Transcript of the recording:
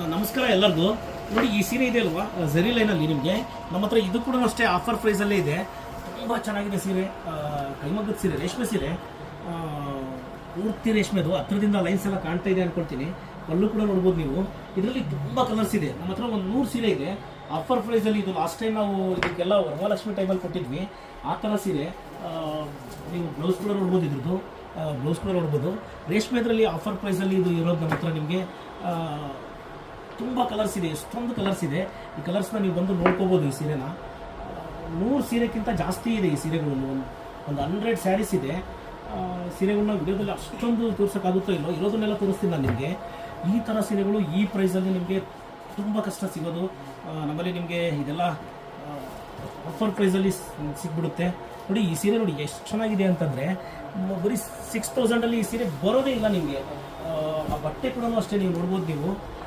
ನಮಸ್ಕಾರ ಎಲ್ಲರಿಗೂ. ನೋಡಿ ಈ ಸೀರೆ ಇದೆ ಅಲ್ವಾ, ಝರಿ ಲೈನಲ್ಲಿ ನಿಮಗೆ ನಮ್ಮ ಹತ್ರ ಇದು ಕೂಡ ಅಷ್ಟೇ ಆಫರ್ ಪ್ರೈಸಲ್ಲೇ ಇದೆ. ತುಂಬ ಚೆನ್ನಾಗಿದೆ ಸೀರೆ, ಕೈಮಗ್ಗದ ಸೀರೆ, ರೇಷ್ಮೆ ಸೀರೆ, ಪೂರ್ತಿ ರೇಷ್ಮೆದು. ಹತ್ರದಿಂದ ಲೈನ್ಸ್ ಎಲ್ಲ ಕಾಣ್ತಾ ಇದೆ ಅನ್ಕೊಳ್ತೀನಿ. ಪಲ್ಲು ಕೂಡ ನೋಡ್ಬೋದು ನೀವು. ಇದರಲ್ಲಿ ತುಂಬ ಕಲರ್ಸ್ ಇದೆ. ನಮ್ಮ ಹತ್ರ ಒಂದು 100 ಸೀರೆ ಇದೆ ಆಫರ್ ಪ್ರೈಸಲ್ಲಿ. ಇದು ಲಾಸ್ಟ್ ಟೈಮ್ ನಾವು ಇದಕ್ಕೆಲ್ಲ ವರಮಹಾಲಕ್ಷ್ಮಿ ಟೈಮಲ್ಲಿ ಕೊಟ್ಟಿದ್ವಿ. ಆ ಥರ ಸೀರೆ ನೀವು ಬ್ಲೌಸ್ ಕೂಡ ನೋಡ್ಬೋದು. ಇದ್ರದ್ದು ಬ್ಲೌಸ್ ಕೂಡ ನೋಡ್ಬೋದು. ರೇಷ್ಮೆದ್ರಲ್ಲಿ ಆಫರ್ ಪ್ರೈಸಲ್ಲಿ ಇದು ಇರೋದು ನಮ್ಮ ಹತ್ರ. ನಿಮಗೆ ತುಂಬ ಕಲರ್ಸ್ ಇದೆ, ಎಷ್ಟೊಂದು ಕಲರ್ಸ್ ಇದೆ. ಈ ಕಲರ್ಸ್ನ ನೀವು ಬಂದು ನೋಡ್ಕೋಬೋದು. ಈ ಸೀರೆನ 100 ಸೀರೆಗಿಂತ ಜಾಸ್ತಿ ಇದೆ ಈ ಸೀರೆಗಳು. ಒಂದು 100 ಸ್ಯಾರೀಸ್ ಇದೆ. ಸೀರೆಗಳನ್ನ ವಿಡಿಯೋದಲ್ಲಿ ಅಷ್ಟೊಂದು ತೋರ್ಸೋಕ್ಕಾಗುತ್ತೋ ಇಲ್ಲೋ, ಇರೋದನ್ನೆಲ್ಲ ತೋರಿಸ್ತೀನಿ ನಾನು ನಿಮಗೆ. ಈ ಥರ ಸೀರೆಗಳು ಈ ಪ್ರೈಸಲ್ಲಿ ನಿಮಗೆ ತುಂಬ ಕಷ್ಟ ಸಿಗೋದು. ನಮ್ಮಲ್ಲಿ ನಿಮಗೆ ಇದೆಲ್ಲ ಆಫರ್ ಪ್ರೈಸಲ್ಲಿ ಸಿಗ್ಬಿಡುತ್ತೆ. ನೋಡಿ ಈ ಸೀರೆ ನೋಡಿ ಎಷ್ಟು ಚೆನ್ನಾಗಿದೆ ಅಂತಂದರೆ, ಬರೀ 6000ಅಲ್ಲಿ ಈ ಸೀರೆ ಬರೋದೇ ಇಲ್ಲ ನಿಮಗೆ. ಆ ಬಟ್ಟೆ ಕೂಡ ಅಷ್ಟೇ ನೀವು ನೋಡ್ಬೋದು. ನೀವು